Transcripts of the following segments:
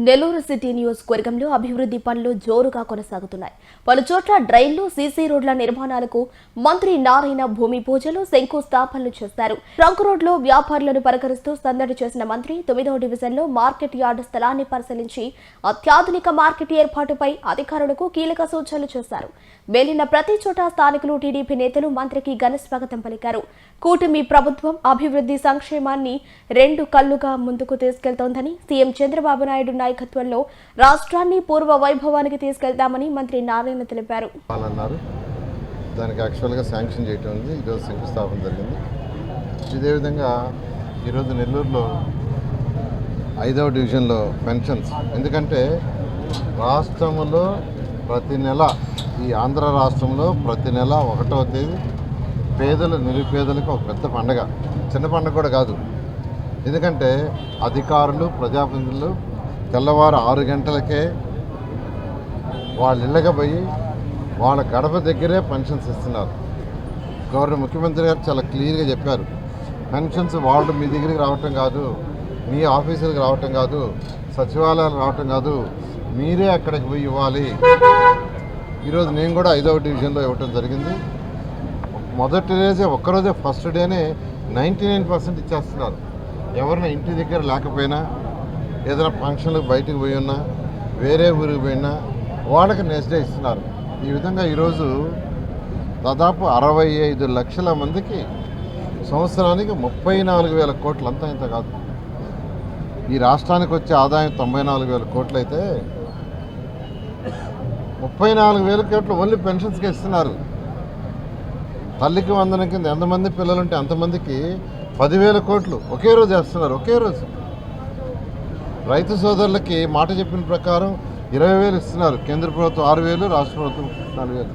Nellore city నియోజకవర్గంలో అభివృద్ధి పనులు జోరుగా కొనసాగుతున్నాయి. పలు చోట్ల డ్రైన్లు, సీసీ రోడ్ల నిర్మాణాలకు మంత్రి నారాయణ భూమి పూజలు, శంకుస్థాపనలు చేశారు. ట్రంక్ రోడ్లో వ్యాపారులను పలకరిస్తూ సందడి చేసిన మంత్రి 9వ డివిజన్లో మార్కెట్ యార్డు స్థలాన్ని పరిశీలించి అత్యాధునిక మార్కెట్ ఏర్పాటుపై అధికారులకు కీలక సూచనలు చేశారు. వెళ్లిన ప్రతి చోట స్థానికులు, టీడీపీ నేతలు మంత్రికి ఘన స్వాగతం పలికారు. కూటమి ప్రభుత్వం అభివృద్ధి సంక్షేమాన్ని రెండు కళ్లుగా ముందుకు తీసుకెళ్తోందని, సీఎం చంద్రబాబు నాయుడు నాయకత్వంలో రాష్ట్రాన్ని పూర్వ వైభవానికి తీసుకెళ్తామని మంత్రి నారాయణ తెలిపారు. దానికి యాక్చువల్గా శాంక్షన్ చేయటం ఉంది. ఈరోజు శంకుస్థాపన జరిగింది. ఇదే విధంగా ఈరోజు నెల్లూరులో 5వ డివిజన్లో పెన్షన్స్, ఎందుకంటే రాష్ట్రంలో ప్రతి నెల, ఈ ఆంధ్ర రాష్ట్రంలో ప్రతి నెల 1వ తేదీ పేదలు, నిరుపేదలకు ఒక పెద్ద పండగ. చిన్న పండగ కూడా కాదు. ఎందుకంటే అధికారులు, ప్రజాప్రతినిధులు తెల్లవారు 6 గంటలకే వాళ్ళ ఇళ్ళకి పోయి వాళ్ళ గడప దగ్గరే పెన్షన్స్ ఇస్తున్నారు. గవర్నర్ ముఖ్యమంత్రి గారు చాలా క్లియర్గా చెప్పారు, పెన్షన్స్ వాళ్ళు మీ దగ్గరికి రావటం కాదు, మీ ఆఫీసులకు రావటం కాదు, సచివాలయాలు రావటం కాదు, మీరే అక్కడికి పోయి ఇవ్వాలి. ఈరోజు నేను కూడా 5వ డివిజన్లో ఇవ్వటం జరిగింది. మొదటి రోజే, ఒక్కరోజే, ఫస్ట్ డేనే 99% ఇచ్చేస్తున్నారు. ఎవరైనా ఇంటి దగ్గర లేకపోయినా, ఏదైనా ఫంక్షన్లకు బయటకు పోయి ఉన్నా, వేరే ఊరికి పోయినా వాళ్ళకి నెక్స్ట్ డే ఇస్తున్నారు. ఈ విధంగా ఈరోజు దాదాపు 65 లక్షల మందికి సంవత్సరానికి 34,000 కోట్లు, అంతా ఇంత కాదు. ఈ రాష్ట్రానికి వచ్చే ఆదాయం 94,000 కోట్లు అయితే 34,000 కోట్లు ఓన్లీ పెన్షన్స్కి ఇస్తున్నారు. తల్లికి వందనం కింద ఎంతమంది పిల్లలుంటే అంతమందికి 10,000 కోట్లు ఒకే రోజు వేస్తున్నారు. ఒకే రోజు. రైతు సోదరులకి మాట చెప్పిన ప్రకారం 20,000 ఇస్తున్నారు. కేంద్ర ప్రభుత్వం 6,000, రాష్ట్ర ప్రభుత్వం 4,000.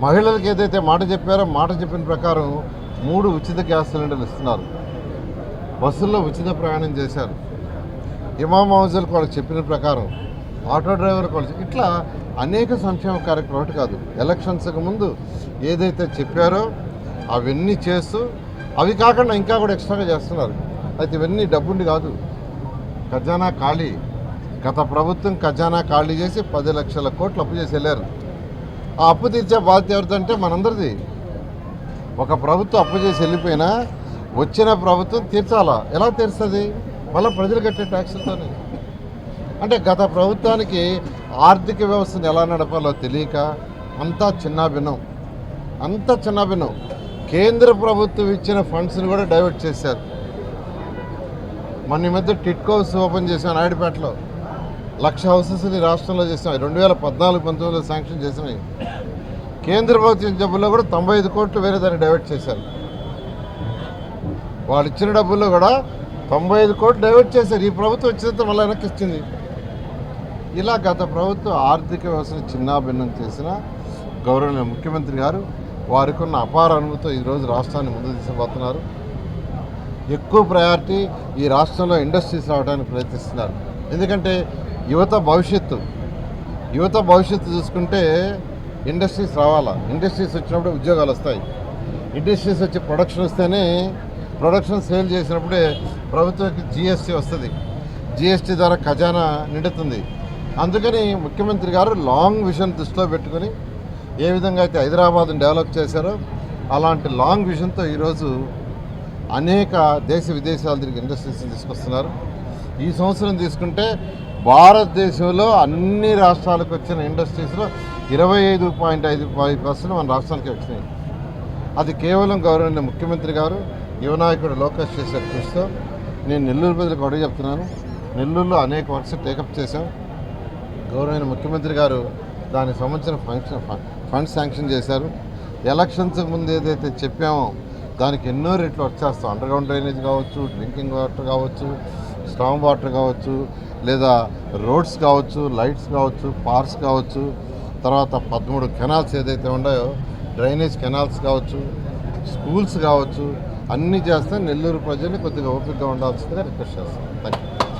మహిళలకు ఏదైతే మాట చెప్పారో, మాట చెప్పిన ప్రకారం 3 ఉచిత గ్యాస్ సిలిండర్లు ఇస్తున్నారు. బస్సుల్లో ఉచిత ప్రయాణం చేశారు. ఇమాం హౌజులకు వాళ్ళకి చెప్పిన ప్రకారం, ఆటో డ్రైవర్లకు వాళ్ళు, ఇట్లా అనేక సంక్షేమ కార్యక్రమాలు. ఒకటి కాదు, ఎలక్షన్స్కి ముందు ఏదైతే చెప్పారో అవన్నీ చేస్తూ, అవి కాకుండా ఇంకా కూడా ఎక్స్ట్రాగా చేస్తున్నారు. అయితే ఇవన్నీ డబ్బుండి కాదు, ఖజానా ఖాళీ. గత ప్రభుత్వం ఖజానా ఖాళీ చేసి 10 లక్షల కోట్లు అప్పు చేసి వెళ్ళారు. ఆ అప్పు తీర్చే బాధ్యత ఎవరిదంటే మనందరిది. ఒక ప్రభుత్వం అప్పు చేసి వెళ్ళిపోయినా వచ్చిన ప్రభుత్వం తీర్చాలా? ఎలా తీరుస్తుంది? మళ్ళీ ప్రజలు కట్టే ట్యాక్సులతోనే. అంటే గత ప్రభుత్వానికి ఆర్థిక వ్యవస్థను ఎలా నడపాలో తెలియక అంతా చిన్నాభిన్నం. కేంద్ర ప్రభుత్వం ఇచ్చిన ఫండ్స్ని కూడా డైవర్ట్ చేశారు. మన మధ్య టిట్కో హౌస్ ఓపెన్ చేసాం నాయుడుపేటలో. 1,00,000 హౌసెస్ని రాష్ట్రంలో చేసాం. 2014-19లో శాంక్షన్ చేసినాయి. కేంద్ర ప్రభుత్వం డబ్బుల్లో కూడా 95 కోట్లు వేరే దాన్ని డైవర్ట్ చేశారు. వాళ్ళు ఇచ్చిన డబ్బుల్లో కూడా 95 కోట్లు డైవర్ట్ చేశారు. ఈ ప్రభుత్వం వచ్చినంత మళ్ళీ వెనక్కి ఇచ్చింది. ఇలా గత ప్రభుత్వం ఆర్థిక వ్యవస్థను చిన్నాభిన్నం చేసిన గౌరవనీయ ముఖ్యమంత్రి గారు వారికి ఉన్న అపార అనుభూతితో ఈరోజు రాష్ట్రాన్ని ముందు తీసుకుపోతున్నారు. ఎక్కువ ప్రయారిటీ ఈ రాష్ట్రంలో ఇండస్ట్రీస్ రావడానికి ప్రయత్నిస్తున్నారు. ఎందుకంటే యువత భవిష్యత్తు చూసుకుంటే ఇండస్ట్రీస్ రావాలా. ఇండస్ట్రీస్ వచ్చినప్పుడు ఉద్యోగాలు వస్తాయి. ఇండస్ట్రీస్ వచ్చి ప్రొడక్షన్ వస్తేనే, ప్రొడక్షన్ సేల్ చేసినప్పుడే ప్రభుత్వానికి జిఎస్టీ వస్తుంది. జిఎస్టీ ద్వారా ఖజానా నిండుతుంది. అందుకని ముఖ్యమంత్రి గారు లాంగ్ విజన్ దృష్టిలో పెట్టుకొని ఏ విధంగా అయితే హైదరాబాద్ని డెవలప్ చేశారో అలాంటి లాంగ్ విజన్తో ఈరోజు అనేక దేశ విదేశాల తిరిగి ఇండస్ట్రీస్ని తీసుకొస్తున్నారు. ఈ సంవత్సరం తీసుకుంటే భారతదేశంలో అన్ని రాష్ట్రాలకు వచ్చిన ఇండస్ట్రీస్లో 25.5% మన రాష్ట్రానికి వచ్చినాయి. అది కేవలం గౌరవనీయ ముఖ్యమంత్రి గారు, యువనాయకుడు లోకేష్ చేసే కృషితో. నేను నెల్లూరు ప్రజలకు అడుగు చెప్తున్నాను, నెల్లూరులో అనేక వర్క్స్ టేకప్ చేశాం. గౌరవనీయ ముఖ్యమంత్రి గారు దానికి సంబంధించిన ఫండ్స్ శాంక్షన్ చేశారు. ఎలక్షన్స్ ముందు ఏదైతే చెప్పామో దానికి ఎన్నో రెట్లు వచ్చేస్తాం. అండర్గ్రౌండ్ డ్రైనేజ్ కావచ్చు, డ్రింకింగ్ వాటర్ కావచ్చు, స్ట్రాంగ్ వాటర్ కావచ్చు, లేదా రోడ్స్ కావచ్చు, లైట్స్ కావచ్చు, పార్క్స్ కావచ్చు, తర్వాత 13 కెనాల్స్ ఏదైతే ఉన్నాయో, డ్రైనేజ్ కెనాల్స్ కావచ్చు, స్కూల్స్ కావచ్చు, అన్నీ చేస్తే నెల్లూరు ప్రజల్ని కొద్దిగా ఓపికగా ఉండాల్సిందిగా రిక్వెస్ట్ చేస్తాం. Thank you.